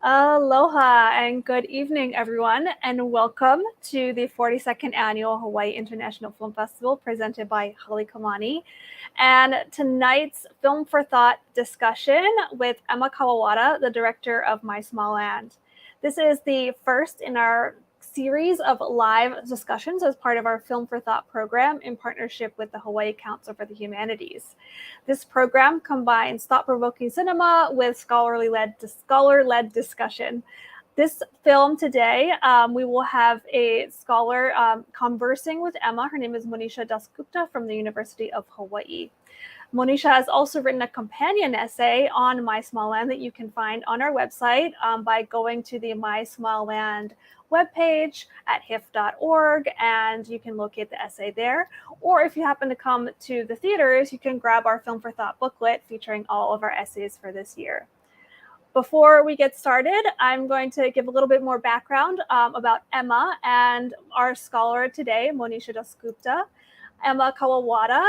Aloha and good evening, everyone, and welcome to the 42nd Annual Hawaii International Film Festival presented by Halikamani. And tonight's Film for Thought discussion with Emma Kawawada, the director of My Small Land. This is the first in our series of live discussions as part of our Film for Thought program in partnership with the Hawaii Council for the Humanities. This program combines thought-provoking cinema with scholar-led discussion. This film today, we will have a scholar conversing with Emma. Her name is Monisha Dasgupta from the University of Hawaii. Monisha has also written a companion essay on My Small Land that you can find on our website by going to the My Small Land webpage at hif.org, and you can locate the essay there. Or if you happen to come to the theaters, you can grab our Film for Thought booklet featuring all of our essays for this year. Before we get started, I'm going to give a little bit more background about Emma and our scholar today, Monisha Dasgupta. Emma Kawawada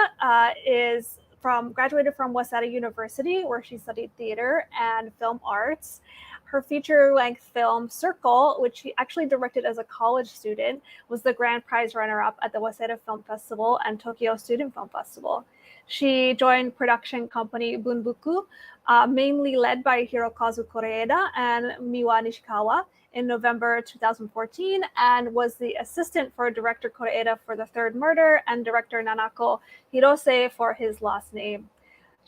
graduated from Waseda University, where she studied theater and film arts. Her feature-length film, Circle, which she actually directed as a college student, was the grand prize runner-up at the Waseda Film Festival and Tokyo Student Film Festival. She joined production company Bunbuku, mainly led by Hirokazu Koreeda and Miwa Nishikawa, in November 2014, and was the assistant for director Koreeda for The Third Murder and director Nanako Hirose for His Last Name.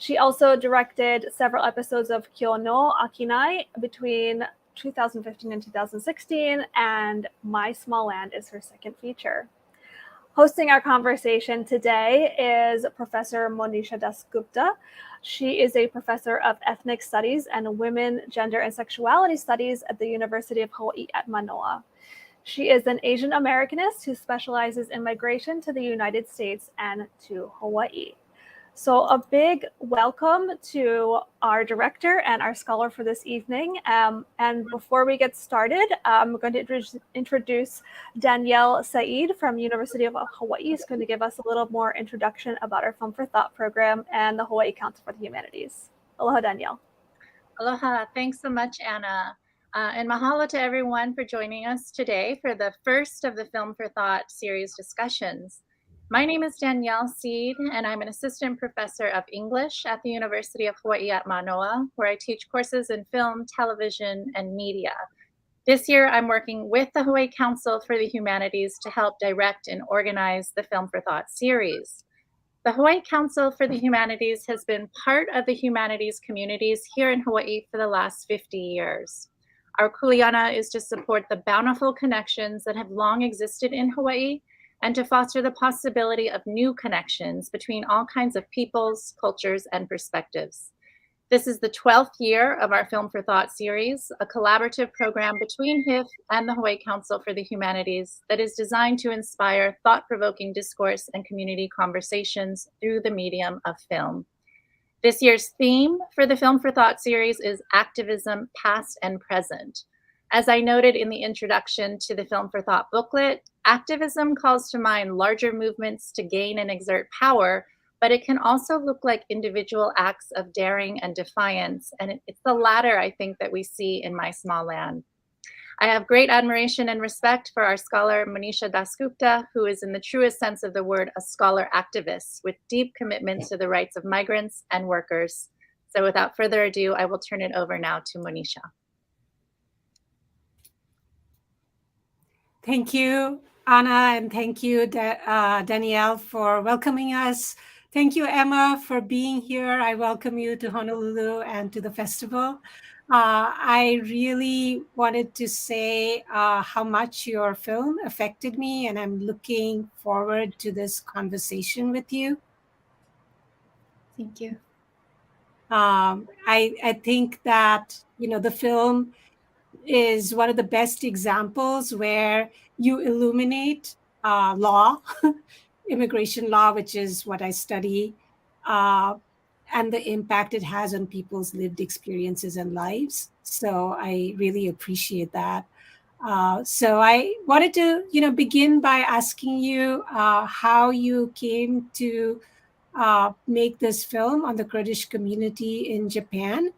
She also directed several episodes of Kyo no Akinai between 2015 and 2016, and My Small Land is her second feature. Hosting our conversation today is Professor Monisha Dasgupta. She is a professor of ethnic studies and women, gender, and sexuality studies at the University of Hawaii at Manoa. She is an Asian Americanist who specializes in migration to the United States and to Hawaii. So a big welcome to our director and our scholar for this evening. And before we get started, I'm going to introduce Danielle Said from University of Hawaii, who's going to give us a little more introduction about our Film for Thought program and the Hawaii Council for the Humanities. Aloha, Danielle. Aloha. Thanks so much, Anna. And mahalo to everyone for joining us today for the first of the Film for Thought series discussions. My name is Danielle Seed, and I'm an assistant professor of English at the University of Hawaii at Manoa, where I teach courses in film, television, and media. This year, I'm working with the Hawaii Council for the Humanities to help direct and organize the Film for Thought series. The Hawaii Council for the Humanities has been part of the humanities communities here in Hawaii for the last 50 years. Our kuleana is to support the bountiful connections that have long existed in Hawaii and to foster the possibility of new connections between all kinds of peoples, cultures, and perspectives. This is the 12th year of our Film for Thought series, a collaborative program between HIF and the Hawaii Council for the Humanities that is designed to inspire thought-provoking discourse and community conversations through the medium of film. This year's theme for the Film for Thought series is activism, past and present. As I noted in the introduction to the Film for Thought booklet, activism calls to mind larger movements to gain and exert power, but it can also look like individual acts of daring and defiance. And it's the latter, I think, that we see in My Small Land. I have great admiration and respect for our scholar, Monisha Dasgupta, who is in the truest sense of the word, a scholar activist with deep commitment to the rights of migrants and workers. So without further ado, I will turn it over now to Monisha. Thank you, Anna, and thank you, Danielle, for welcoming us. Thank you, Emma, for being here. I welcome you to Honolulu and to the festival. I really wanted to say how much your film affected me, and I'm looking forward to this conversation with you. Thank you. I think that, the film is one of the best examples where you illuminate law, immigration law, which is what I study, and the impact it has on people's lived experiences and lives. So I really appreciate that. So I wanted to, begin by asking you how you came to make this film on the Kurdish community in Japan.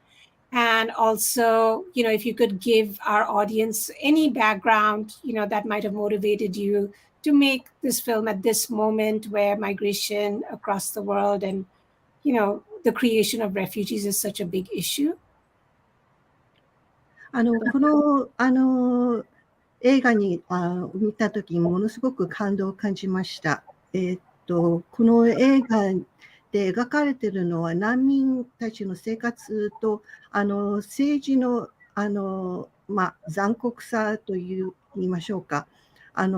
And also, if you could give our audience any background, that might have motivated you to make this film at this moment where migration across the world and, the creation of refugees is such a big issue. この映画に見たときにものすごく感動を感じました。この映画で描かれているのは難民たちの生活と政治の残酷さと言いましょうか。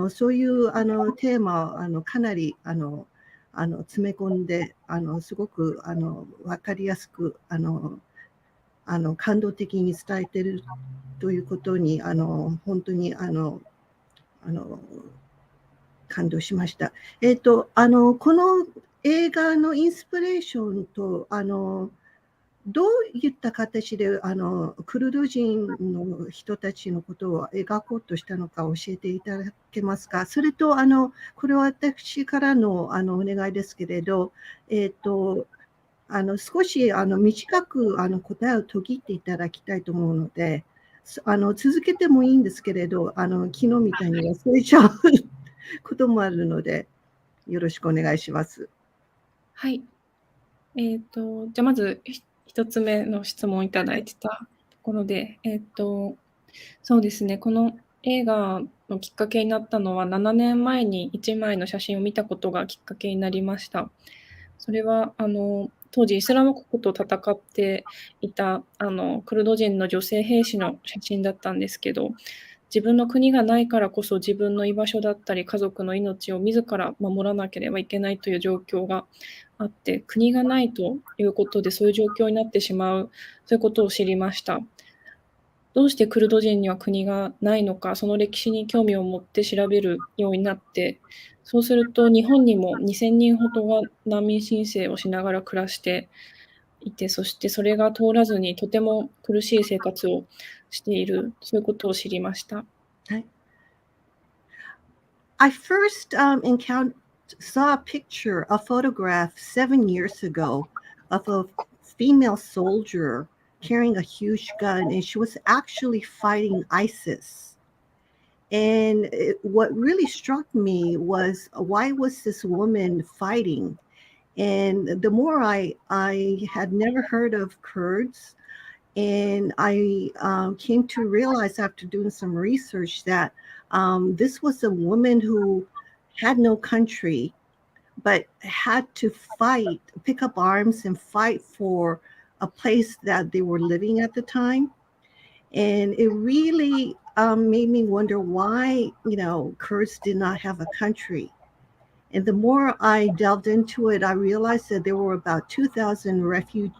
そういうテーマをかなり詰め込んですごく分かりやすく感動的に伝えているということに本当に感動しました。この映画のインスピレーションとどういった形でクルド人の人たちのことを描こうとしたのか教えていただけますか。それとこれは私からのお願いですけれど、少し短く答えを途切っていただきたいと思うので、続けてもいいんですけれど、昨日みたいに忘れちゃうこともあるので、よろしくお願いします。はい。じゃあまず一つ目の質問いただいてたところで、そうですね、この映画のきっかけになったのは、7年前に1枚の写真を見たことがきっかけになりました。それは当時イスラム国と戦っていたクルド人の女性兵士の写真だったんですけど、自分の国がないからこそ自分の居場所だったり家族の命を自ら守らなければいけないという状況があって、国がないということでそういう状況になってしまう、そういうことを知りました。どうしてクルド人には国がないのか、その歴史に興味を持って調べるようになって、そうすると日本にも2000人ほどが難民申請をしながら暮らしていて、そしてそれが通らずにとても苦しい生活をしている、そういうことを知りました。はい。I first saw a picture, a photograph 7 years ago of a female soldier carrying a huge gun, and she was actually fighting ISIS. And what really struck me was, why was this woman fighting? And the more I had never heard of Kurds, and I came to realize after doing some research that this was a woman who had no country, but had to fight, pick up arms and fight for a place that they were living at the time. And it really made me wonder why, Kurds did not have a country. And the more I delved into it, I realized that there were about 2,000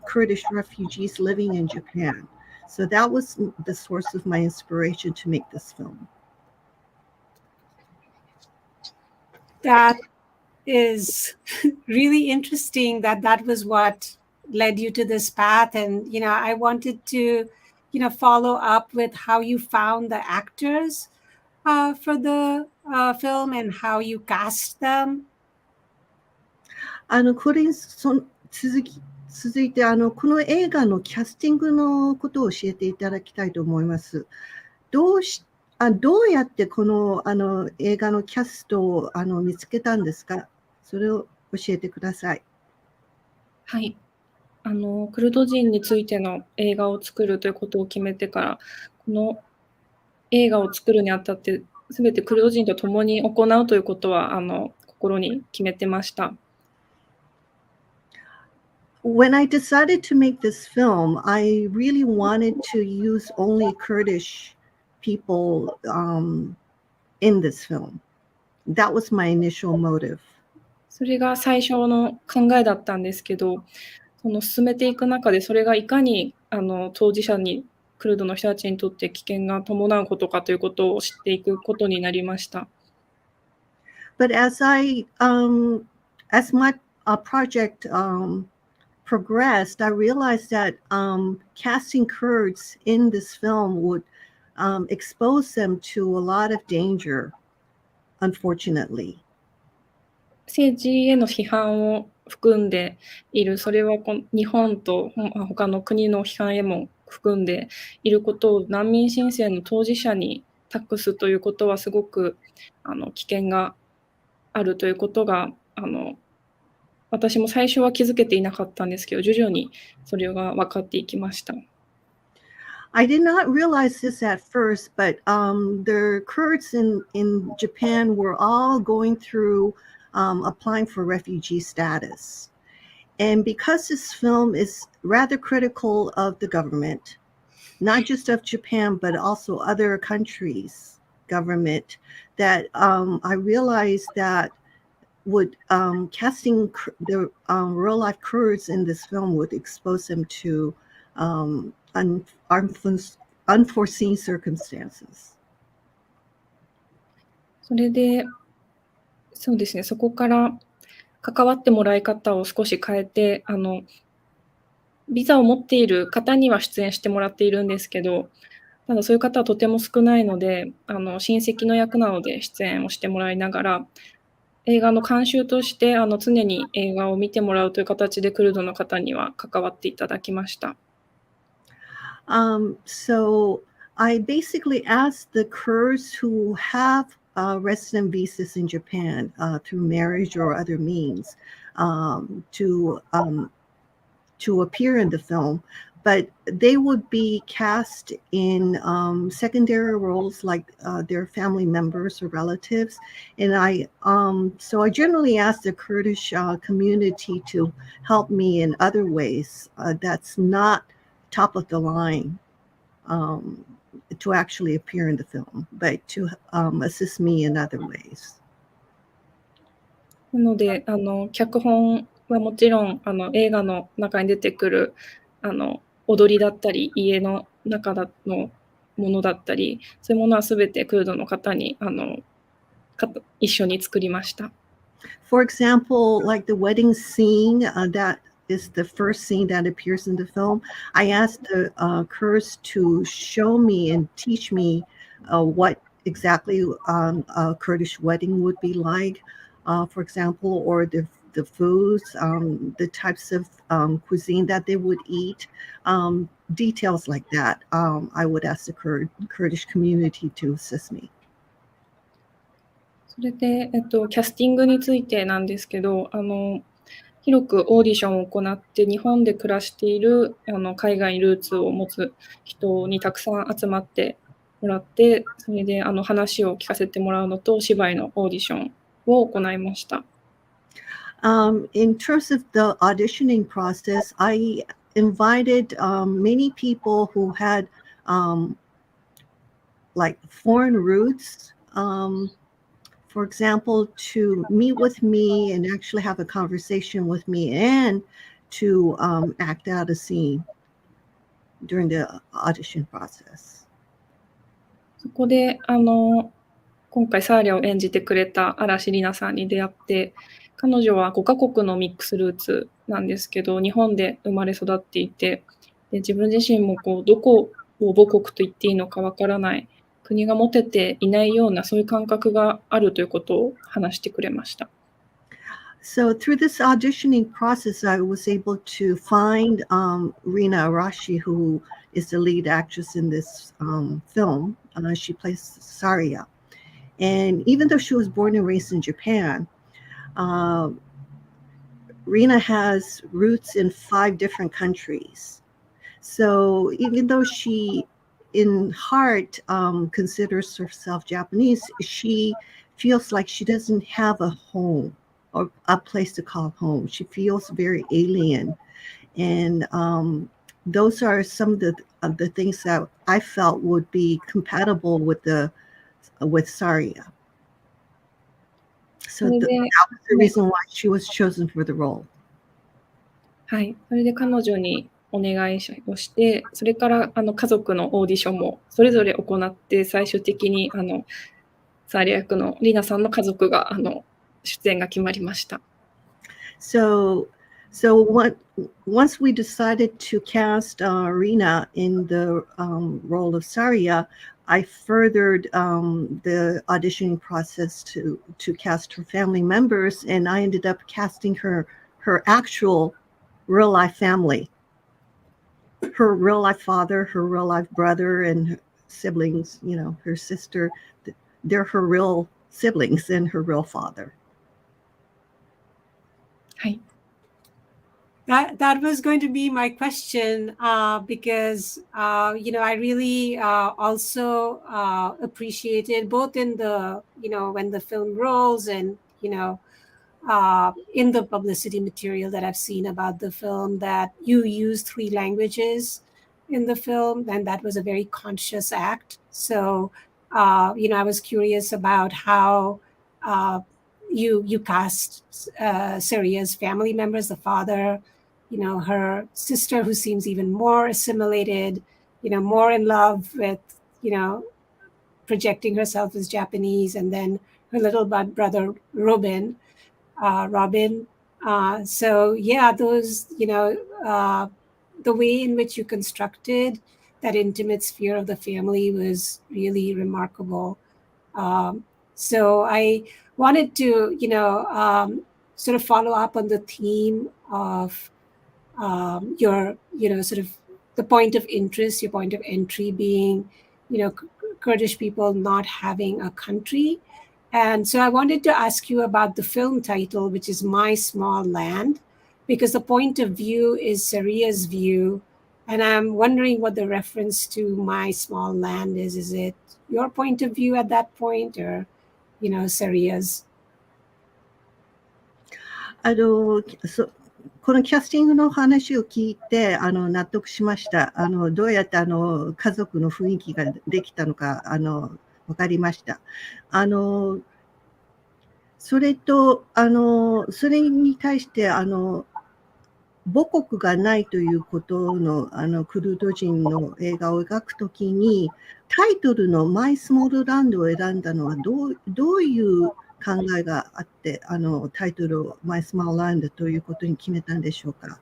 Kurdish refugees living in Japan. So that was the source of my inspiration to make this film. That is really interesting that was what led you to this path. And, I wanted to, follow up with how you found the actors for the film and how you cast them. これに続いてこの映画のキャスティングのことを教えていただきたいと思います。どうやってこの映画のキャストを見つけたんですか？それを教えてください。はい。クルド人についての映画を作るということを決めてから、この映画を作るにあたって、すべてクルド人と共に行うということは心に決めてました。When I decided to make this film, I really wanted to use only Kurdish people in this film. That was my initial motive. それが最初の考えだったんですけど、進めていく中でそれがいかに当事者にクルドの人たちにとって危険が伴うことかということを知っていくことになりました。But as my project progressed, I realized that casting Kurds in this film would expose them to a lot of danger, unfortunately. 政治への批判を含んでいる、それは日本と他の国の批判へも含んでいることを難民申請の当事者に託すということはすごく危険があるということが私も最初は気づけていなかったんですけど、徐々にそれが分かっていきました。I did not realize this at first, but the Kurds in Japan were all going through applying for refugee status. And because this film is rather critical of the government, not just of Japan, but also other countries' government, that I realized that would casting the real life Kurds in this film would expose them to unforeseen circumstances. それで、そうですね、そこから関わってもらい方を少し変えて、ビザを持っている方には出演してもらっているんですけど、ただそういう方はとても少ないので、親戚の役なので出演をしてもらいながら、映画の監修として常に映画を見てもらうという形でクルドの方には関わっていただきました。So I basically asked the Kurds who have resident visas in Japan through marriage or other means to appear in the film, but they would be cast in secondary roles like their family members or relatives. And so I generally ask the Kurdish community to help me in other ways that's not top of the line to actually appear in the film, but to assist me in other ways. なので、脚本はもちろん映画の中に出てくる踊りだったり、家の中のものだったり、そういうものはすべてクルドの方に一緒に作りました。For example, like the wedding scene, that is the first scene that appears in the film. I asked the Kurds to show me and teach me what exactly a Kurdish wedding would be like, for example, or the foods, the types of cuisine that they would eat, details like that. I would ask the Kurdish community to assist me. それで、キャスティングについてなんですけど、広くオーディションを行って、日本で暮らしている海外にルーツを持つ人にたくさん集まってもらって、それで話を聞かせてもらうのと、芝居のオーディションを行いました。In terms of the auditioning process, I invited many people who had like foreign roots, for example, to meet with me and actually have a conversation with me and to act out a scene during the audition process. そこで今回サーリャを演じてくれた嵐里奈さんに出会って、彼女は5カ国のミックスルーツなんですけど、日本で生まれ育っていて、で自分自身もどこを母国と言っていいのかわからない、国が持てていないようなそういう感覚があるということを話してくれました。So through this auditioning process, I was able to find Rina Arashi, who is the lead actress in this film. She plays Saria. And even though she was born and raised in Japan, Rina has roots in 5 different countries. So even though she in heart considers herself Japanese, she feels like she doesn't have a home or a place to call home. She feels very alien. And those are some of the things that I felt would be compatible with Saria. So that was the reason why she was chosen for the role. はい、それで彼女にお願いをして、それから家族のオーディションもそれぞれ行って、最終的にサーリャ役のリナさんの家族が出演が決まりました。So once we decided to cast Rina in the role of Saria, I furthered the auditioning process to cast her family members, and I ended up casting her her actual real life family, her real life father, her real life brother, and her siblings, her sister. They're her real siblings and her real father. はい。 That was going to be my question, because I really also appreciated both in the when the film rolls and in the publicity material that I've seen about the film, that you use 3 languages in the film, and that was a very conscious act. So I was curious about how you cast Saria's family members, the father, her sister, who seems even more assimilated, more in love with, projecting herself as Japanese, and then her little brother, Robin. So yeah, those, the way in which you constructed that intimate sphere of the family was really remarkable. So I wanted to, sort of follow up on the theme of your, sort of the point of interest, your point of entry being, Kurdish people not having a country. And so I wanted to ask you about the film title, which is My Small Land, because the point of view is Saria's view. And I'm wondering what the reference to My Small Land is. Is it your point of view at that point, or, Saria's? このキャスティングの話を聞いて納得しました。どうやって家族の雰囲気ができたのか分かりました。それとそれに対して母国がないということのクルド人の映画を描くときにタイトルのマイスモールランドを選んだのはどういう考えがあってタイトルをマイスモールランドということに決めたんでしょうか。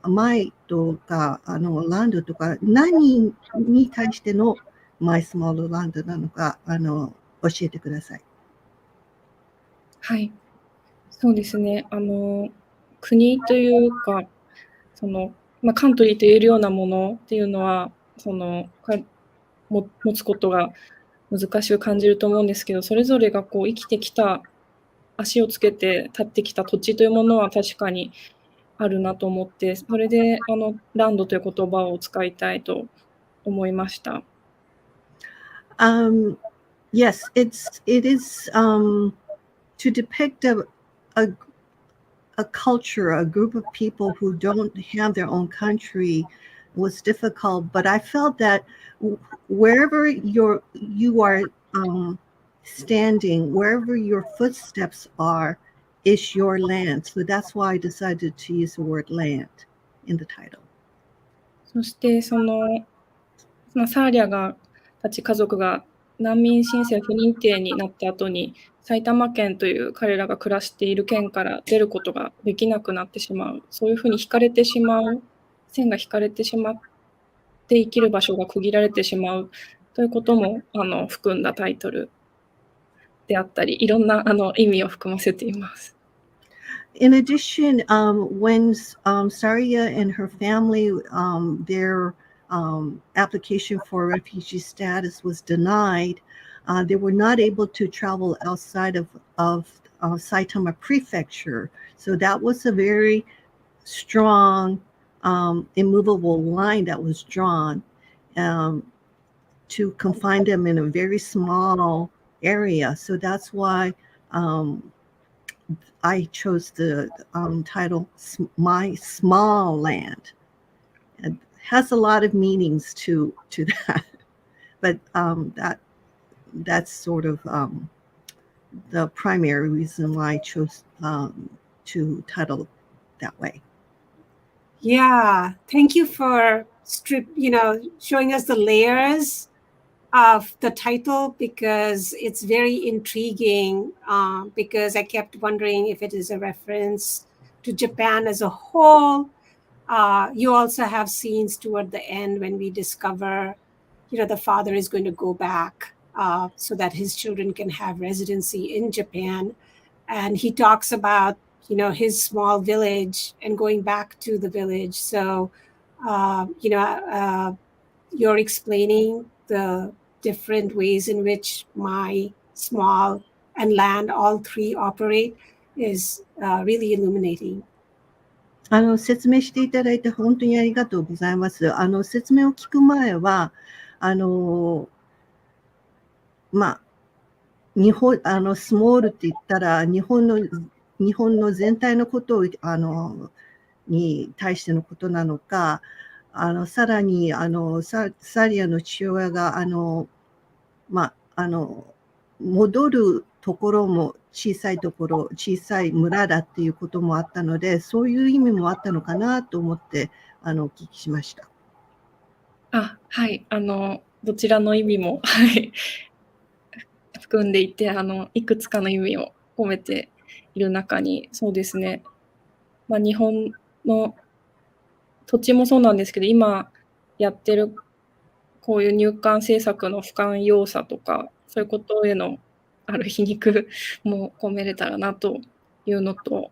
マイとかランドとか何に対してのマイスモールランドなのか教えてください。はい。そうですね。国というか、カントリーと言えるようなものっていうのは、持つことが難しく感じると思うんですけど、それぞれが生きてきた、足をつけて立ってきた土地というものは確かにあるなと思って、それでランドという言葉を使いたいと思いました。Yes, it is to depict a culture, a group of people who don't have their own country was difficult, but I felt that wherever you are standing, wherever your footsteps are, is your land. So that's why I decided to use the word land in the title. そしてそのサーリャたち家族が難民申請不認定になった後に埼玉県という彼らが暮らしている県から出ることができなくなってしまう、そういうふうに引かれてしまう、線が引かれてしまって生きる場所が区切られてしまうということも含んだタイトルであったり、いろんな意味を含ませています。In addition, when Saria and her family, their application for refugee status was denied, they were not able to travel outside of Saitama Prefecture. So that was a very strong, immovable line that was drawn to confine them in a very small area. So that's why I chose the title My Small Land. It has a lot of meanings to that, but that's sort of the primary reason why I chose to title that way. Yeah, thank you for showing us the layers of the title, because it's very intriguing, because I kept wondering if it is a reference to Japan as a whole. You also have scenes toward the end when we discover, the father is going to go back so that his children can have residency in Japan. And he talks about his small village and going back to the village. So, you're explaining the different ways in which my, small, and land, all three operate is really illuminating. 説明していただいて本当にありがとうございます。説明を聞く前は、日本、スモールって言ったら、日本の全体のことを、に対してのことなのか、さらに、サリアの父親が、戻るところも小さいところ、小さい村だっていうこともあったので、そういう意味もあったのかなと思って、お聞きしました。はい。どちらの意味も、はい、含んでいて、いくつかの意味を込めている中に、そうですね、日本の土地もそうなんですけど、今やってるこういう入管政策の不寛容さとか、そういうことへのある皮肉も込めれたらなというのと、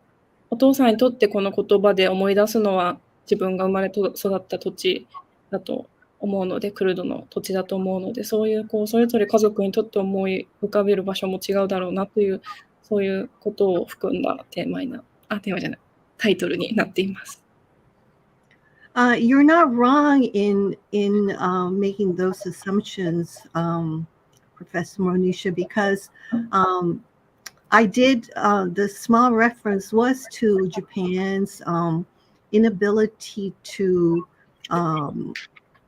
お父さんにとってこの言葉で思い出すのは、自分が生まれ育った土地だと思うので、クルドの土地だと思うので、そういうそれぞれ家族にとって思い浮かべる場所も違うだろうなという、そういうことを含んだテーマじゃない、タイトルになっています。You're not wrong in making those assumptions, Professor Monisha, because I did, the small reference was to Japan's inability to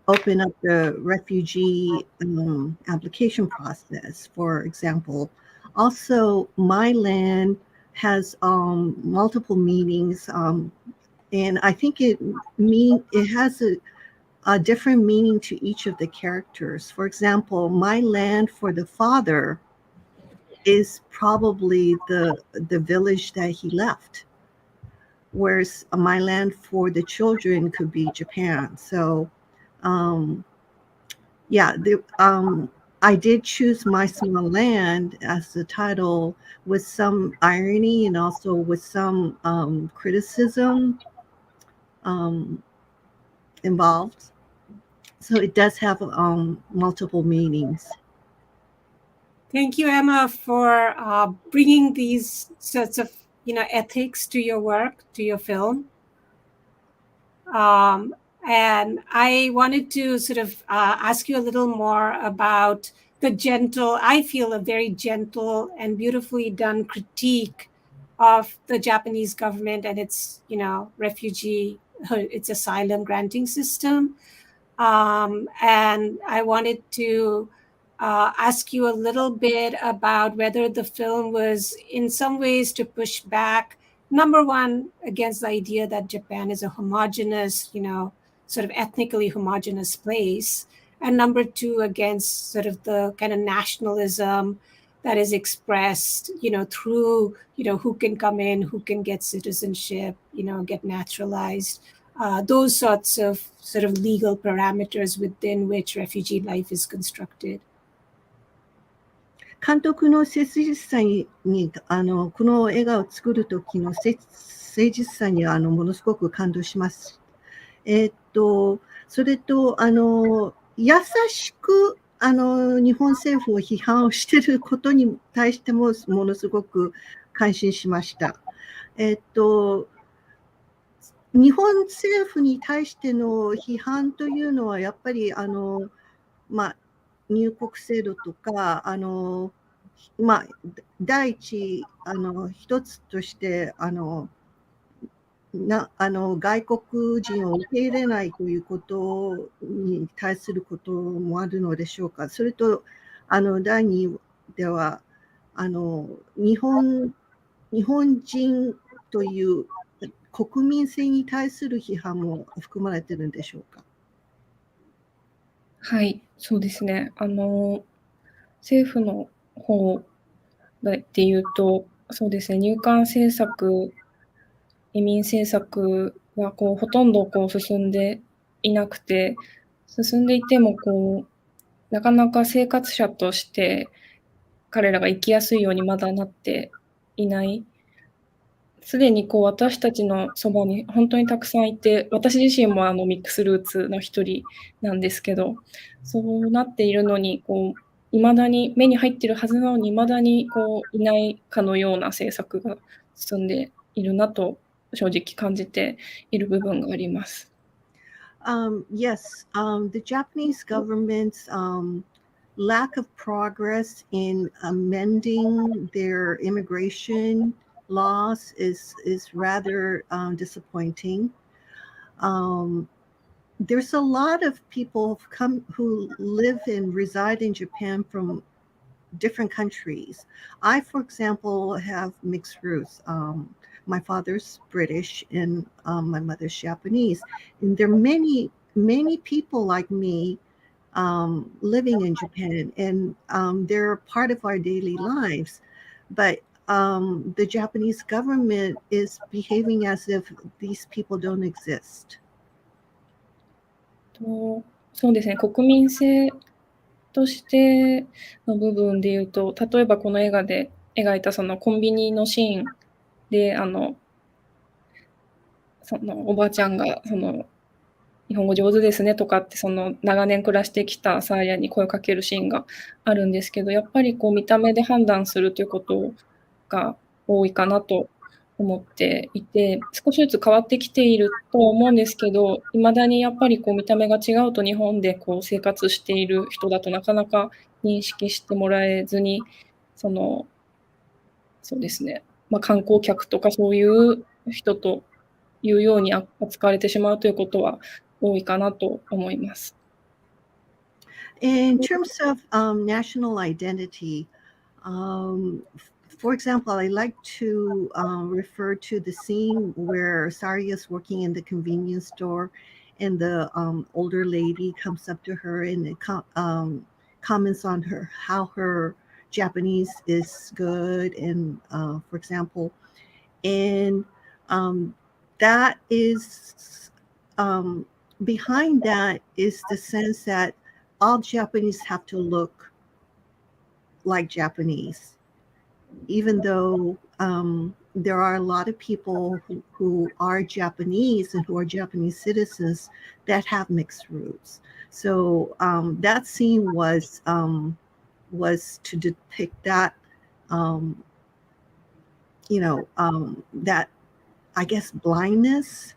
open up the refugee application process, for example. Also, my land has multiple meanings, and I think it has a different meaning to each of the characters. For example, my land for the father is probably the village that he left, whereas my land for the children could be Japan. So I did choose My Small Land as the title with some irony and also with some criticism involved. So it does have multiple meanings. Thank you, Emma, for bringing these sorts of ethics to your work, to your film. And I wanted to sort of ask you a little more about I feel a very gentle and beautifully done critique of the Japanese government and its, its asylum granting system. And I wanted to ask you a little bit about whether the film was in some ways to push back, number one, against the idea that Japan is a homogenous, sort of ethnically homogenous place, and number two, against sort of the kind of nationalism that is expressed, through, who can come in, who can get citizenship, get naturalized, those sorts of sort of legal parameters within which refugee life is constructed. 監督の誠実さにこの映画を作る時の誠実さにものすごく感動します。それと優しく日本政府を批判をしていることに対してもものすごく感心しました。日本政府に対しての批判というのはやっぱり入国制度とか第一一つとして外国人を受け入れないということに対することもあるのでしょうか。それと第二では日本人という国民性に対する批判も含まれているんでしょうか。はい、そうですね。政府の方でいうと、そうですね、入管政策、移民政策はほとんど進んでいなくて、進んでいてもなかなか生活者として彼らが生きやすいようにまだなっていない。すでにこう私たちのそばに本当にたくさんいて、私自身もミックスルーツの一人なんですけど、そうなっているのに、こう未だに目に入ってるはずなのに、未だにこういないかのような政策が進んでいるなと正直感じている部分があります。Yes, the Japanese government's lack of progress in amending their immigration laws is rather disappointing. There's a lot of people who live and reside in Japan from different countries. I, for example, have mixed roots. My father's British and my mother's Japanese. And there are many people like me living in Japan, and they're part of our daily lives. But the Japanese government is behaving as if these people don't exist. そうですね、国民性としての部分で言うと、例えばこの映画で描いたそのコンビニのシーンで、そのおばあちゃんが日本語上手ですねとかって、その長年暮らしてきたサーヤに声をかけるシーンがあるんですけど、やっぱりこう見た目で判断するということが多いかなと思っていて、少しずつ変わってきているとは思うんですけど、未だにやっぱりこう見た目が違うと日本でこう生活している人だとなかなか認識してもらえずに、そうですね、観光客とかそういう人というように扱われてしまうということは多いかなと思います。In terms of national identity, for example, I like to refer to the scene where Saria is working in the convenience store, and the older lady comes up to her and comments on how her Japanese is good, and for example, and that is behind that is the sense that all Japanese have to look like Japanese, even though there are a lot of people who are Japanese and who are Japanese citizens that have mixed roots. So that scene was to depict that, that, I guess, blindness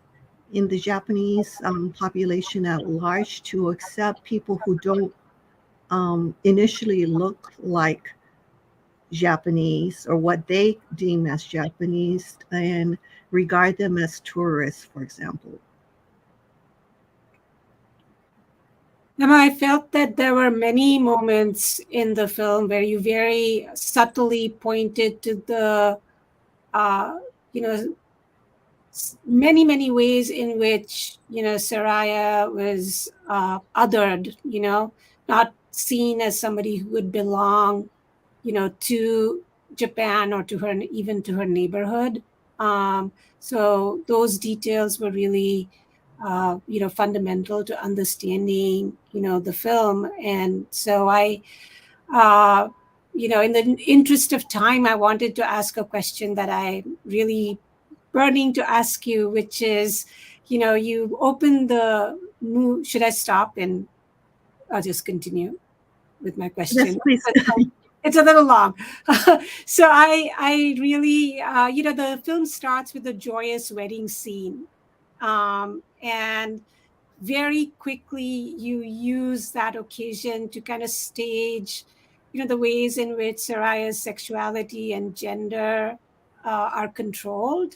in the Japanese population at large to accept people who don't initially look like Japanese or what they deem as Japanese and regard them as tourists, for example. Emma, I felt that there were many moments in the film where you very subtly pointed to the, many ways in which, Saraya was othered, not seen as somebody who would belong, to Japan or to her, even to her neighborhood. So those details were really, fundamental to understanding, the film. And so I, in the interest of time, I wanted to ask a question that I'm really burning to ask you, which is, you open the movie. Should I stop and I'll just continue with my question? Yes, please. It's a little long. So I really, the film starts with a joyous wedding scene. And very quickly you use that occasion to kind of stage, the ways in which Saraya's sexuality and gender are controlled.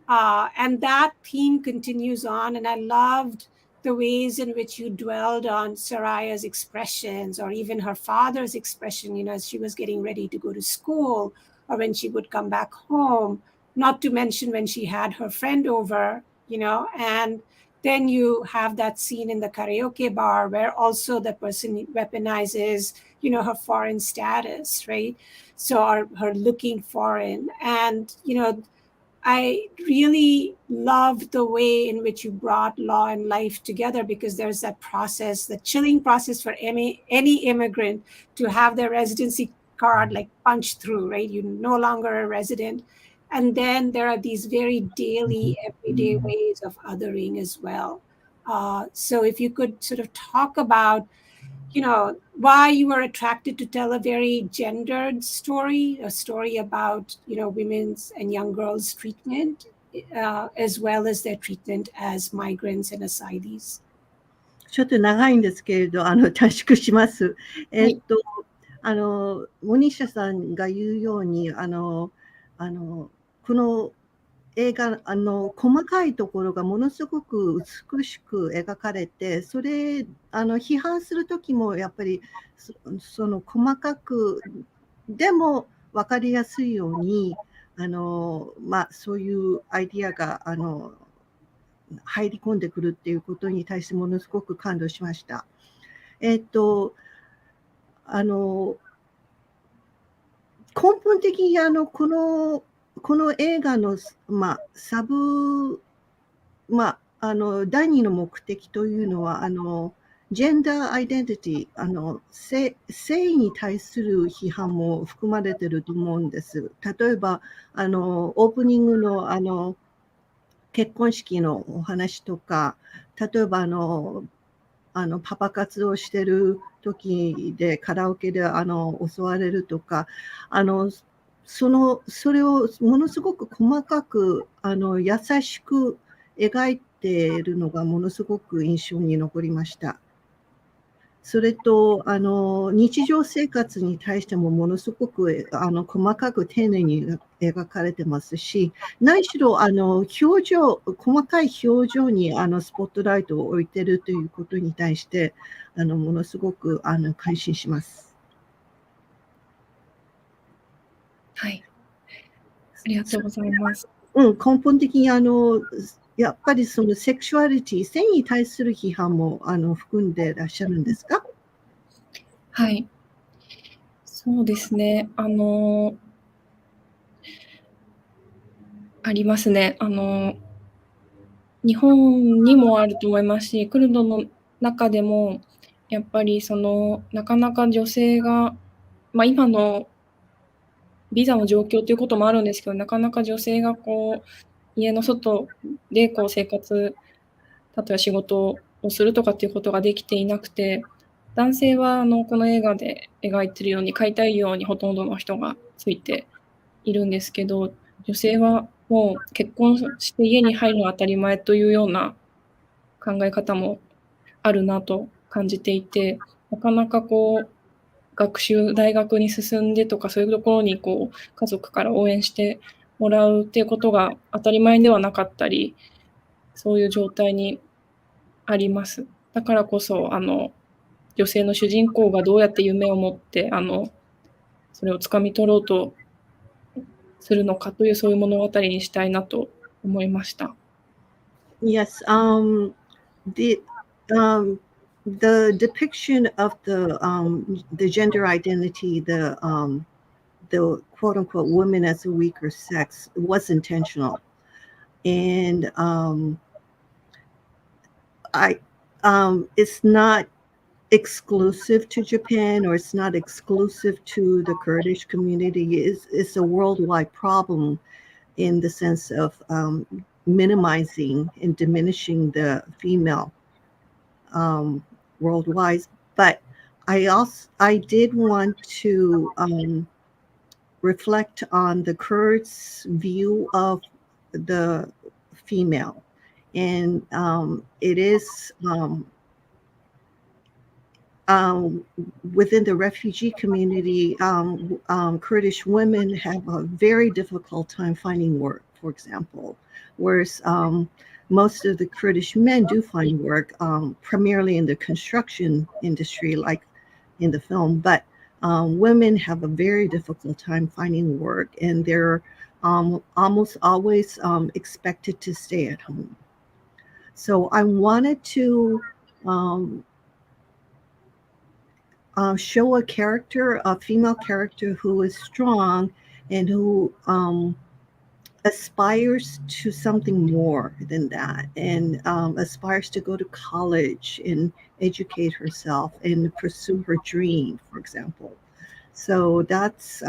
And that theme continues on. And I loved the ways in which you dwelled on Saraya's expressions, or even her father's expression, as she was getting ready to go to school, or when she would come back home, not to mention when she had her friend over, and then you have that scene in the karaoke bar where also the person weaponizes, her foreign status, right? So her looking foreign. And, I really loved the way in which you brought law and life together, because there's that process, the chilling process for any immigrant to have their residency card like punched through, right? You're no longer a resident. And then there are these very daily, everyday ways of othering as well. So if you could sort of talk about, why you were attracted to tell a very gendered story, a story about, women's and young girls' treatment, as well as their treatment as migrants and asylum. ちょっと長いんですけれど、短縮します。はいモニシャさんが言うように、この映画、細かいところがものすごく美しく描かれて、それ、批判するときも、やっぱり、その細かく、でも分かりやすいように、そういうアイディアが、入り込んでくるっていうことに対してものすごく感動しました。根本的にこの映画の、サブ、第二の目的というのは、ジェンダーアイデンティティ、性に対する批判も含まれていると思うんです。例えば、オープニングの結婚式のお話とか、例えばパパ活をしてる時でカラオケで襲われるとか、それをものすごく細かく優しく描いているのがものすごく印象に残りました。それと日常生活に対してもものすごく細かく丁寧に描かれてますし、何しろ細かい表情にスポットライトを置いてるということに対してものすごく感心します。はい。ありがとうございます。根本的にやっぱりそのセクシュアリティ、性に対する批判も含んでいらっしゃるんですか？はい。そうですね。ありますね。日本にもあると思いますし、クルドの中でもやっぱりなかなか女性が、今のビザの状況ということもあるんですけど、なかなか女性が家の外で生活、例えば仕事をするとかっていうことができていなくて、男性はこの映画で描いてるように解体業にほとんどの人がついているんですけど、女性はもう結婚して家に入るのが当たり前というような考え方もあるなと感じていて、なかなか大学に進んでとかそういうところに家族から応援してもらうっていうことが当たり前ではなかったり、そういう状態にあります。だからこそ女性の主人公がどうやって夢を持ってそれを掴み取ろうとするのかというそういう物語にしたいなと思いました。Yes, the depiction of the gender identity, the quote unquote woman as a weaker sex was intentional, and it's not exclusive to Japan, or it's not exclusive to the Kurdish community. It's a worldwide problem in the sense of minimizing and diminishing the female worldwide. But I did want to reflect on the Kurds' view of the female, and it is within the refugee community, Kurdish women have a very difficult time finding work, for example, whereas most of the Kurdish men do find work, primarily in the construction industry, like in the film, but women have a very difficult time finding work, and they're almost always expected to stay at home. So I wanted to show a female character who is strong and who aspires to something more than that, and aspires to go to college and educate herself and pursue her dream, for example. So that's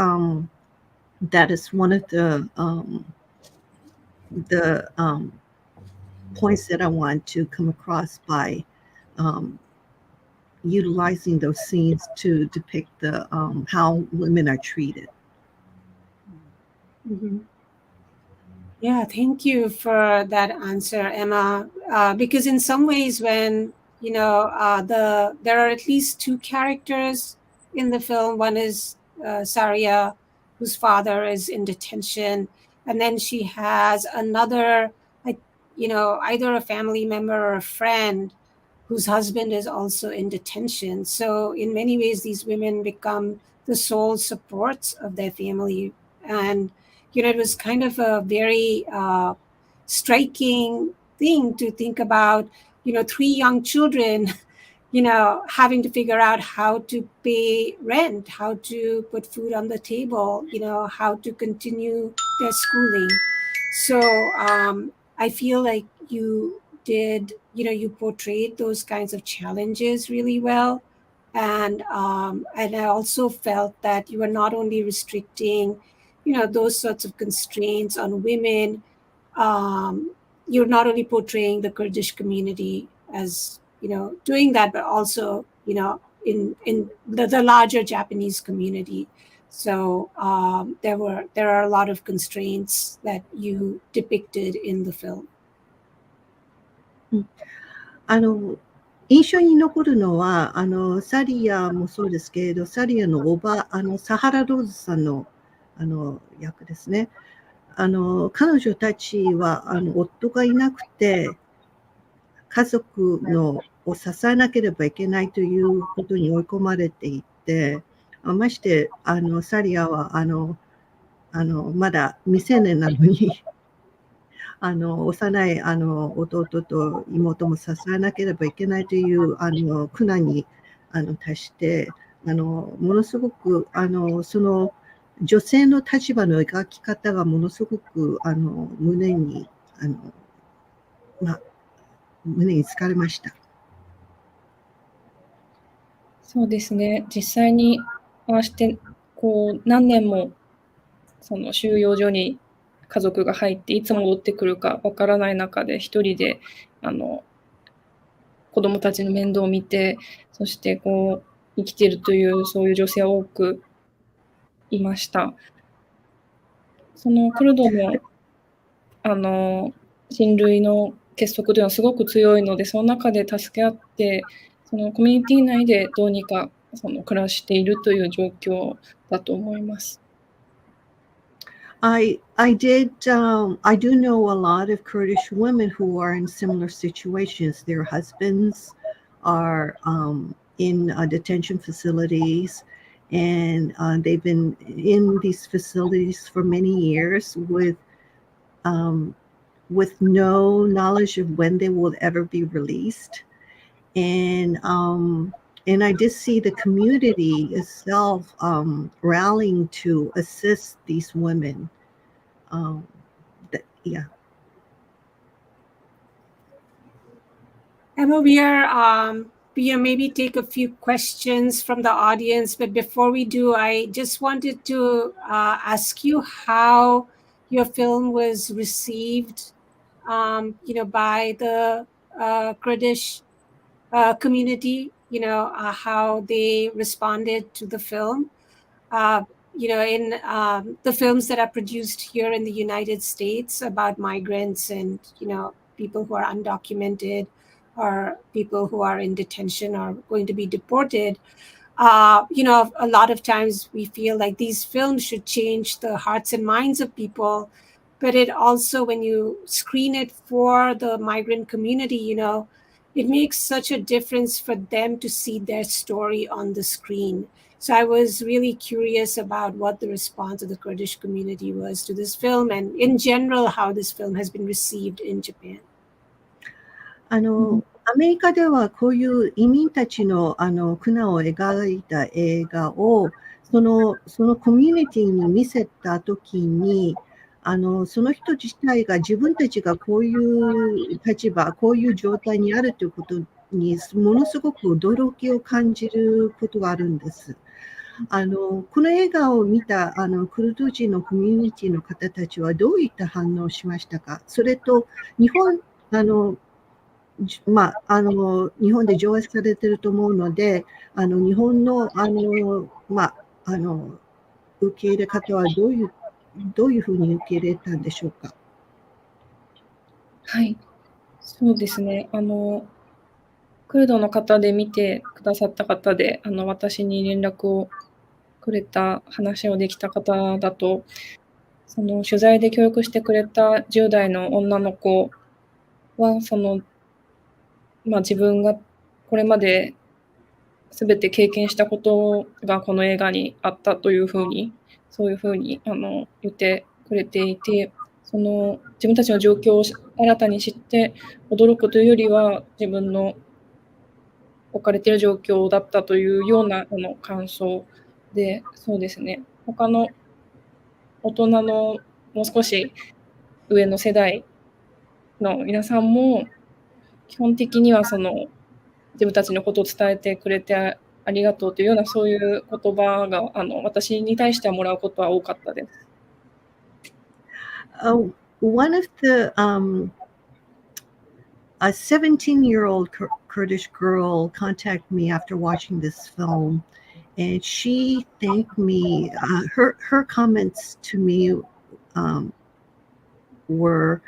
that is one of the points that I want to come across by utilizing those scenes to depict the how women are treated. Mhm. Yeah, thank you for that answer, Emma. Because in some ways, when there are at least two characters in the film. One is Saria, whose father is in detention, and then she has another, like either a family member or a friend whose husband is also in detention. So in many ways, these women become the sole supports of their family, and it was kind of a very striking thing to think about, three young children, having to figure out how to pay rent, how to put food on the table, how to continue their schooling. So I feel like you portrayed those kinds of challenges really well. And I also felt that you were not only restricting those sorts of constraints on women. You're not only portraying the Kurdish community as doing that, but also in the larger Japanese community. So there are a lot of constraints that you depicted in the film. 印象に残るのは、サリアもそうですけれど、サリアのサハラ・ローズさんの、役ですね。彼女たちは、夫がいなくて、家族を支えなければいけないということに追い込まれていて、まして、サリアは、まだ未成年なのに、幼い弟と妹も支えなければいけないという苦難に達して、ものすごくその女性の立場の描き方がものすごく胸につかれました。そうですね。実際にああして何年もその収容所に家族が入っていつ戻ってくるかわからない中で一人で子供たちの面倒を見て、そして生きているというそういう女性は多くいました。そのクルドの親類の結束というのはすごく強いので、その中で助け合ってそのコミュニティ内でどうにか暮らしているという状況だと思います。I do know a lot of Kurdish women who are in similar situations. Their husbands are in detention facilities, and they've been in these facilities for many years with no knowledge of when they will ever be released. And I did see the community itself rallying to assist these women. Yeah. Emma, we are maybe take a few questions from the audience, but before we do, I just wanted to ask you how your film was received, by the Kurdish community, how they responded to the film. In the films that are produced here in the United States about migrants and, people who are undocumented or people who are in detention or going to be deported, a lot of times we feel like these films should change the hearts and minds of people. But it also, when you screen it for the migrant community, it makes such a difference for them to see their story on the screen. So I was really curious about what the response of the Kurdish community was to this film, and in general, how this film has been received in Japan. アメリカではこういう移民たちの苦難を描いた映画をそのコミュニティに見せたときにその人自体が自分たちがこういう立場、こういう状態にあるということにものすごく驚きを感じることがあるんです。この映画を見たクルド人のコミュニティの方たちはどういった反応をしましたか？それと日本日本で上映されてると思うので、日本の受け入れ方はどういうふうに受け入れたんでしょうか？はい、そうですね。クルドの方で見てくださった方で、私に連絡をくれた話をできた方だと、その取材で教育してくれた10代の女の子は、自分がこれまで全て経験したことがこの映画にあったという風に、そういう風に言ってくれていて、自分たちの状況を新たに知って驚くというよりは、自分の置かれている状況だったというような感想で、そうですね、他の大人のもう少し上の世代の皆さんも、基本的には自分たちのことを伝えてくれてありがとうというような、そういう言葉が私に対してはもらうことは多かったです。One of the a 17-year-old Kurdish girl contacted me after watching this film, and she thanked me. Her comments to me were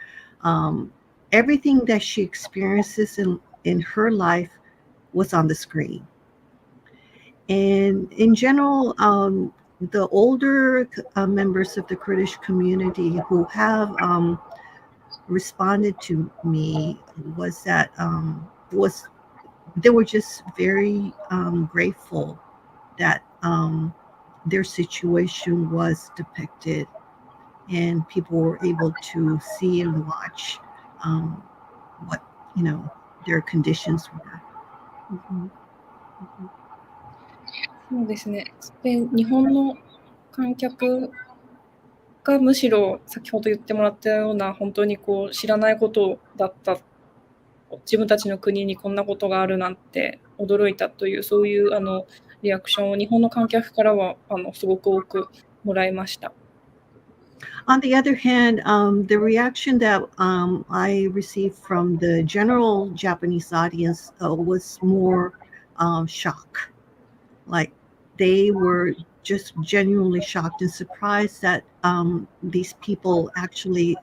everything that she experiences in her life was on the screen. And in general, the older members of the Kurdish community who have responded to me was that they were just very grateful that their situation was depicted and people were able to see and watch what their conditions were. Mm-hmm. Mm-hmm. そうですね。で、日本の観客がむしろ先ほど言ってもらったような、本当に知らないことだった、自分たちの国にこんなことがあるなんて驚いたという、そういうリアクションを日本の観客からはすごく多くもらいました。On the other hand, the reaction that I received from the general Japanese audience was more shock. Like they were just genuinely shocked and surprised that these people actually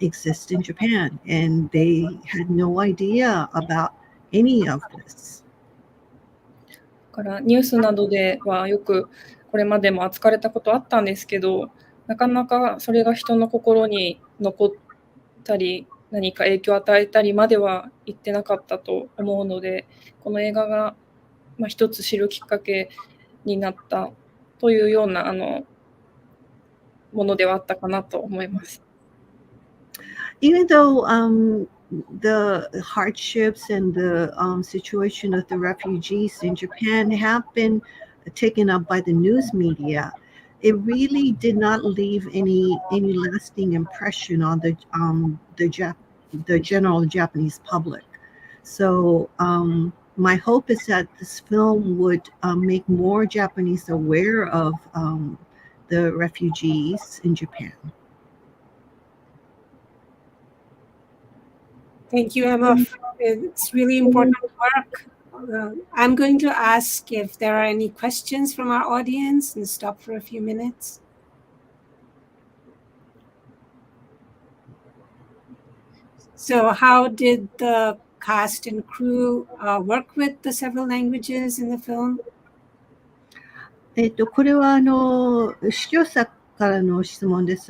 exist in Japan, and they had no idea about any of this. だからニュースなどではよくこれまでも扱われたことあったんですけど、なかなかそれが人の心に残ったり、何か影響を与えたりまでは言ってなかったと思うので、この映画が一つ知るきっかけになったというようなものではあったかなと思います。Even though the hardships and the situation of the refugees in Japan have been taken up by the news media, it really did not leave any lasting impression on the general Japanese public. So my hope is that this film would make more Japanese aware of the refugees in Japan. Thank you, Emma. It's really important work. I'm going to ask if there are any questions from our audience and stop for a few minutes. So how did the cast and crew work with the several languages in the film? これは視聴者からの質問です。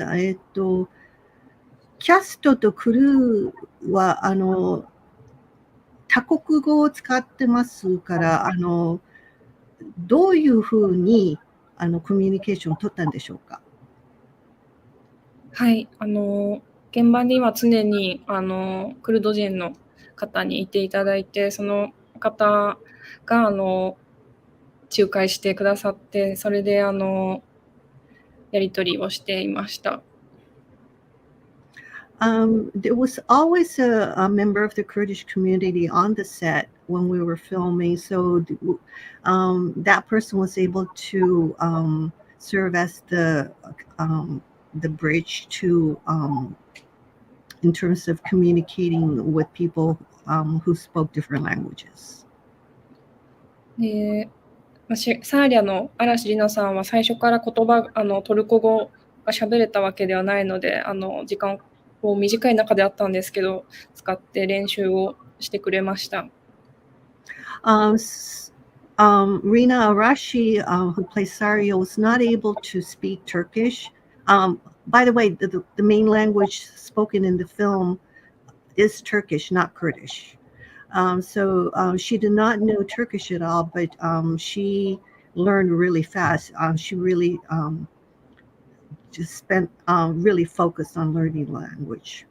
キャストとクルーは多国語を使ってますからどういうふうにコミュニケーションを取ったんでしょうか？はい、現場には常にクルド人の方にいていただいて、その方が仲介してくださって、それでやり取りをしていました。There was always a member of the Kurdish community on the set when we were filming, so that person was able to serve as the bridge to in terms of communicating with people who spoke different languages. サーリャの嵐里奈さんは最初から言葉トルコ語が喋れたわけではないので時間を短い中であったんですけど使って練習をしてくれました。Rina Arashi, who plays Saria, was not able to speak Turkish. By the way, the main language spoken in the film is Turkish, not Kurdish. So she did not know Turkish at all, but she learned really fast. She really just spent really focused on learning language.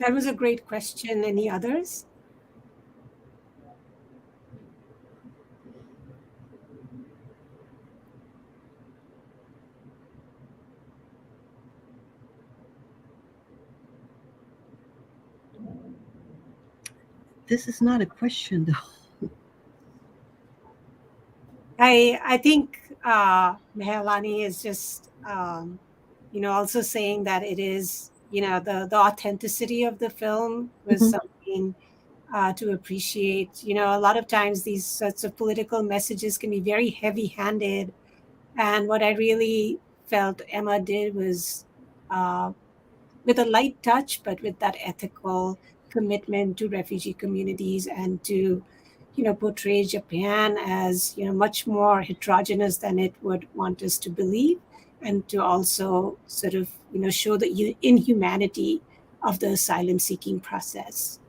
That was a great question. Any others? This is not a question, though. I think Mehelani is just also saying that it is the authenticity of the film was something to appreciate. A lot of times these sorts of political messages can be very heavy-handed, and what I really felt Emma did was with a light touch, but with that ethical commitment to refugee communities and to portray Japan as much more heterogeneous than it would want us to believe, and to also sort of show the inhumanity of the asylum seeking process.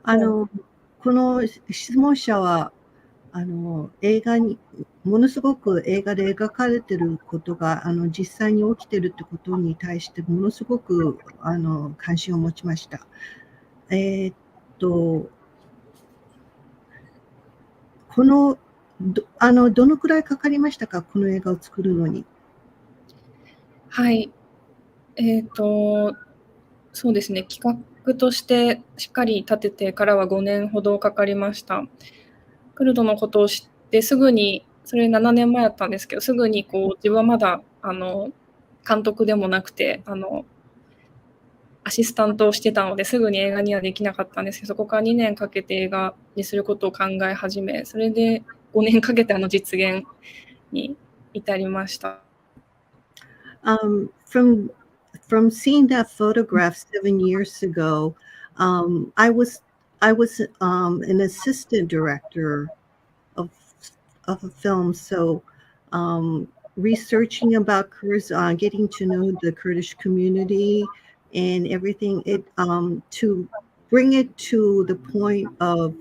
この質問者は映画にものすごく映画で描かれていることが実際に起きているってことに対してものすごく関心を持ちました。このどのくらいかかりましたか、この映画を作るのに。はい。そうですね、企画としてしっかり立ててからは5年ほどかかりました。クルドのことを知ってすぐに、それ7年前だったんですけど、すぐに自分はまだ監督でもなくてアシスタントをしてたのですぐに映画にはできなかったんですけど、そこから2年かけて映画にすることを考え始め、それで5年かけて実現に至りました。From seeing that photograph 7 years ago, I was an assistant director of a film, so researching about Kurds, getting to know the Kurdish community and everything, to bring it to the point of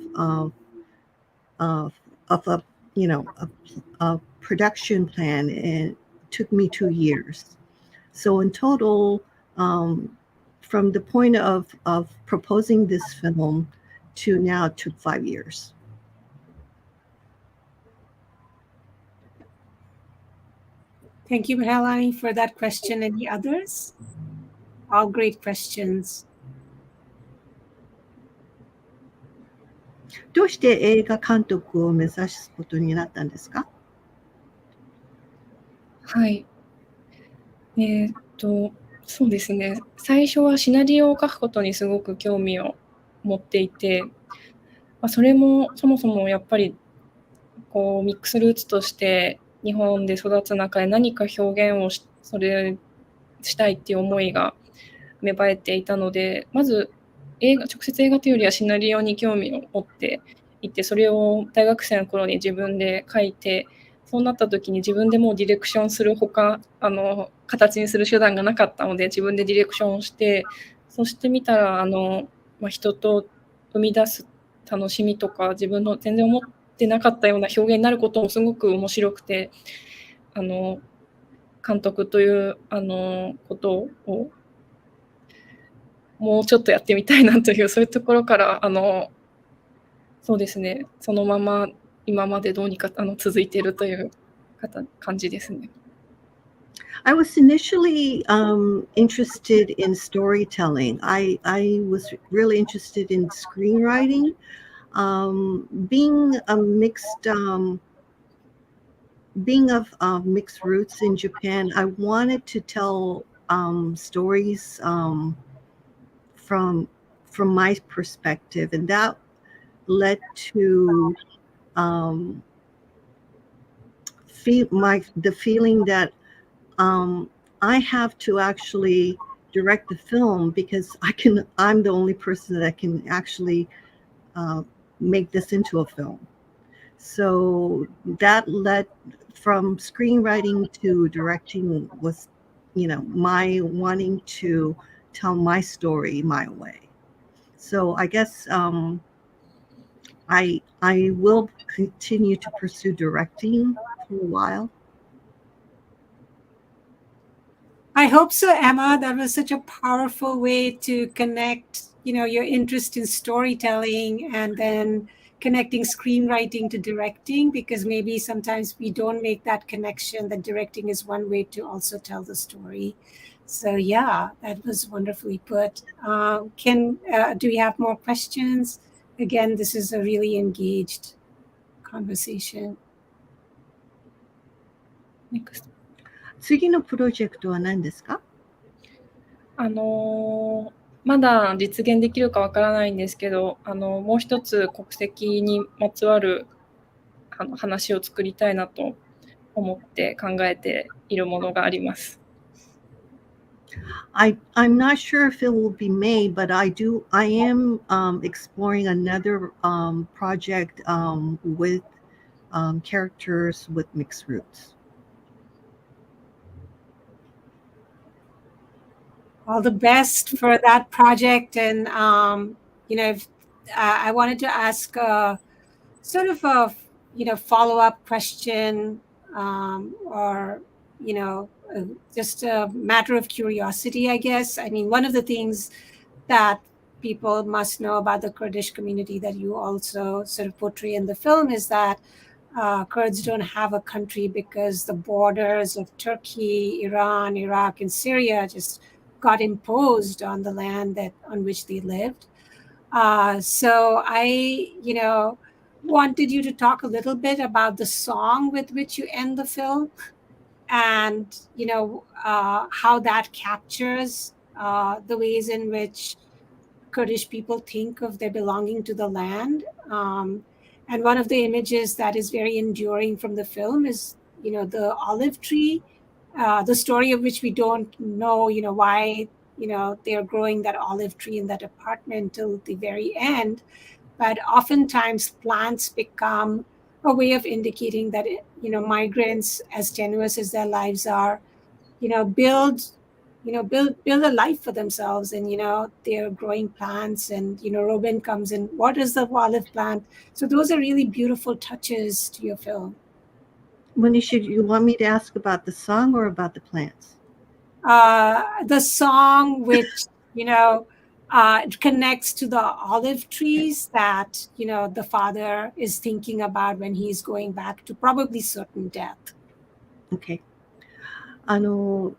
a production plan, and it took me 2 years. So in total, from the point of proposing this film to now, it took 5 years. Thank you, Mehelani, for that question. Any others? All great questions. どうして映画監督を目指すことになったんですか？はい。そうですね。最初はシナリオを書くことにすごく興味を持っていて、それもそもそもやっぱりミックスルーツとして日本で育つ中で何か表現をしたいっていう思いが芽生えていたので、まず直接映画というよりはシナリオに興味を持っていて、それを大学生の頃に自分で書いて、そうなった時に自分でもうディレクションするほか形にする手段がなかったので、自分でディレクションをして、そしてみたら人と生み出す楽しみとか、自分の全然思ってなかったような表現になることもすごく面白くて、監督ということをもうちょっとやってみたいなという、そういうところからそうですね、そのまま今までどうにか続いているという感じですね。I was initially interested in storytelling. I was really interested in screenwriting. Being a mixed, being of mixed roots in Japan, I wanted to tell stories from my perspective, and that led to um, the feeling that I have to actually direct the film because I'm the only person that can actually make this into a film. So that led from screenwriting to directing was, my wanting to tell my story my way. So I guess I will continue to pursue directing for a while. I hope so, Emma. That was such a powerful way to connect, your interest in storytelling and then connecting screenwriting to directing, because maybe sometimes we don't make that connection that directing is one way to also tell the story. So yeah, that was wonderfully put. Do we have more questions? Again, this is a really engaged conversation. Next. 次のプロジェクトは何ですか？まだ実現できるかわからないんですけど、もう一つ国籍にまつわる話を作りたいなと思って考えているものがあります。I'm not sure if it will be made, but I am exploring another project with characters with mixed roots. All the best for that project. And, I wanted to ask sort of a, follow-up question or, just a matter of curiosity, I guess. I mean, one of the things that people must know about the Kurdish community that you also sort of portray in the film is that Kurds don't have a country because the borders of Turkey, Iran, Iraq, and Syria just got imposed on the land on which they lived. So I, wanted you to talk a little bit about the song with which you end the film, and how that captures the ways in which Kurdish people think of their belonging to the land. And one of the images that is very enduring from the film is, the olive tree, the story of which we don't know, why, they're growing that olive tree in that apartment till the very end. But oftentimes plants become a way of indicating that, migrants, as tenuous as their lives are, build a life for themselves, and they're growing plants, and Robin comes in, what is the olive plant? So those are really beautiful touches to your film. Manisha, you want me to ask about the song or about the plants? The song, which it connects to the olive trees that the father is thinking about when he's going back to probably certain death. Okay. こ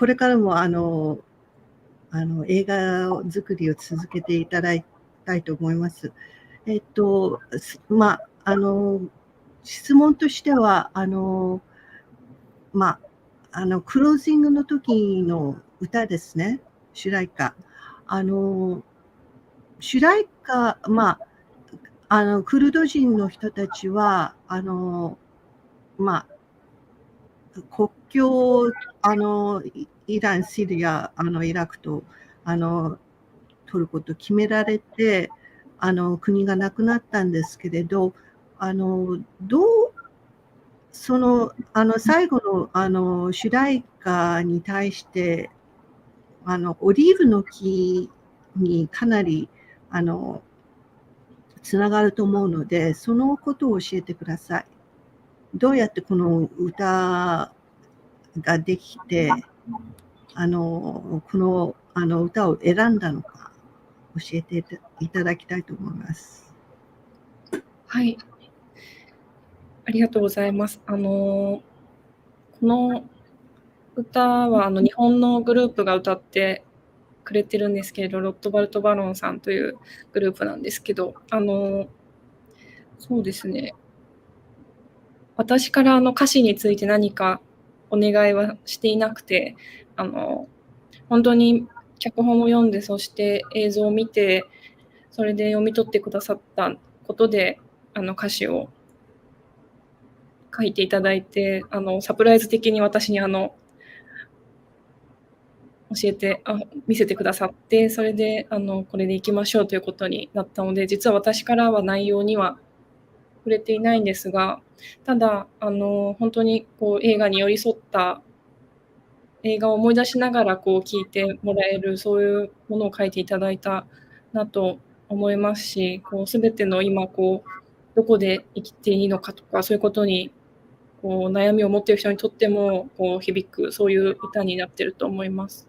れからも映画作りを続けていただきたいと思います。質問としてはクロージングの時の歌ですね、主題歌。主題歌、クルド人の人たちは国境イラン、シリア、イラクと取ることを決められて国がなくなったんですけれど、最後の主題歌に対してオリーブの木にかなりつながると思うので、そのことを教えてください。どうやってこの歌ができて、この歌を選んだのか教えていただきたいと思います。はい。ありがとうございます。この歌は日本のグループが歌ってくれてるんですけれど、ロットバルト・バロンさんというグループなんですけど、そうですね。私から歌詞について何かお願いはしていなくて、本当に脚本を読んで、そして映像を見て、それで読み取ってくださったことで、歌詞を書いていただいて、サプライズ的に私に見せてくださって、それでこれでいきましょうということになったので、実は私からは内容には触れていないんですが、ただ本当に映画に寄り添った映画を思い出しながら聞いてもらえる、そういうものを書いていただいたなと思いますし、全ての今どこで生きていいのかとか、そういうことに悩みを持っている人にとっても響く、そういう歌になっていると思います。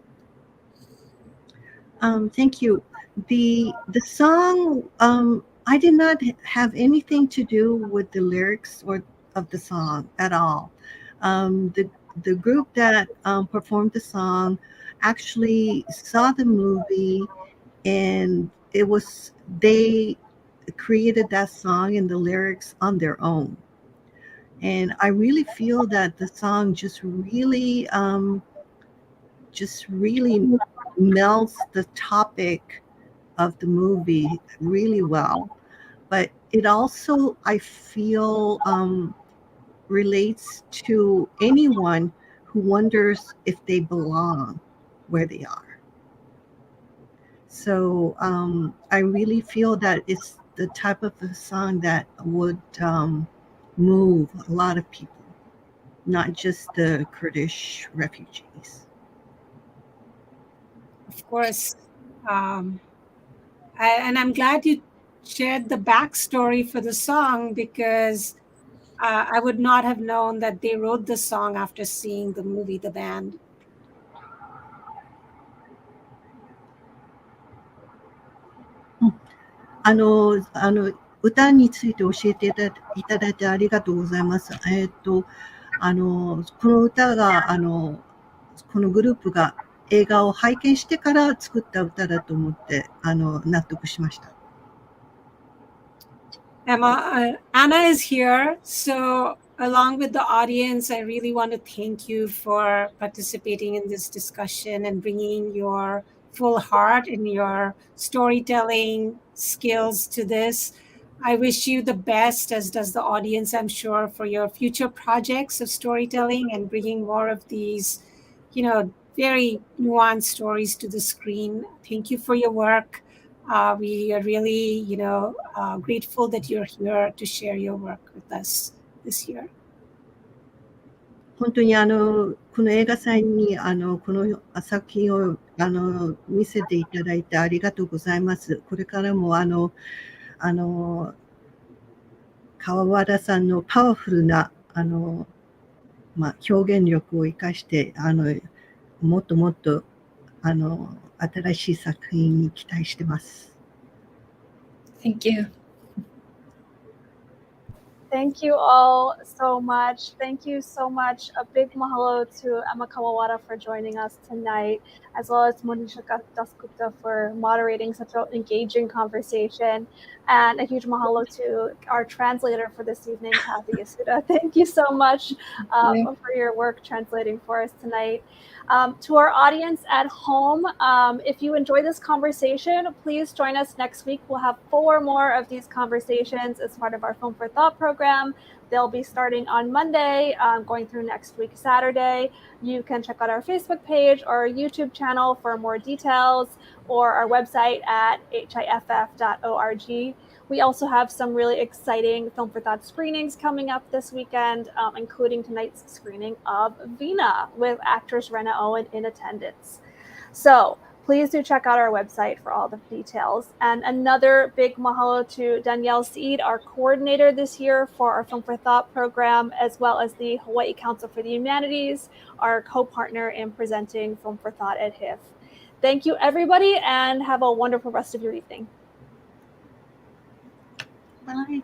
Thank you. The song, I did not have anything to do with the lyrics or of the song at all. The group that performed the song actually saw the movie, and they created that song and the lyrics on their own. And I really feel that the song just really melds the topic of the movie really well. But it also, I feel, relates to anyone who wonders if they belong where they are. So I really feel that it's the type of a song that would move a lot of people, not just the Kurdish refugees. Of course. And I'm glad you shared the backstory for the song, because I would not have known that they wrote the song after seeing the movie, the band. 歌について教えていただいてありがとうございます。この歌が、このグループが映画を拝見してから作った歌だと思って、納得しました。Emma, Anna is here. So along with the audience, I really want to thank you for participating in this discussion and bringing your full heart and your storytelling skills to this. I wish you the best, as does the audience, I'm sure, for your future projects of storytelling and bringing more of these, very nuanced stories to the screen. Thank you for your work. We are really, grateful that you're here to share your work with us this year. 本当にこの映画祭にこの作品を見せていただいてありがとうございます。これからも川原さんのパワフルな表現力を生かしてもっともっと新しい作品に期待してます。Thank you. Thank you all so much. Thank you so much. A big mahalo to Emma Kawawada for joining us tonight, as well as Monisha Dasgupta for moderating such an engaging conversation. And a huge mahalo to our translator for this evening, Kathy Yasuda. Thank you so much for your work translating for us tonight. To our audience at home, if you enjoy this conversation, please join us next week. We'll have 4 more of these conversations as part of our Film for Thought program. They'll be starting on Monday, going through next week, Saturday. You can check out our Facebook page or our YouTube channel for more details, or our website at hiff.org. We also have some really exciting Film for Thought screenings coming up this weekend, including tonight's screening of Vina with actress Rena Owen in attendance. So please do check out our website for all the details. And another big mahalo to Danielle Seed, our coordinator this year for our Film for Thought program, as well as the Hawaii Council for the Humanities, our co-partner in presenting Film for Thought at HIF. Thank you, everybody, and have a wonderful rest of your evening. Bye.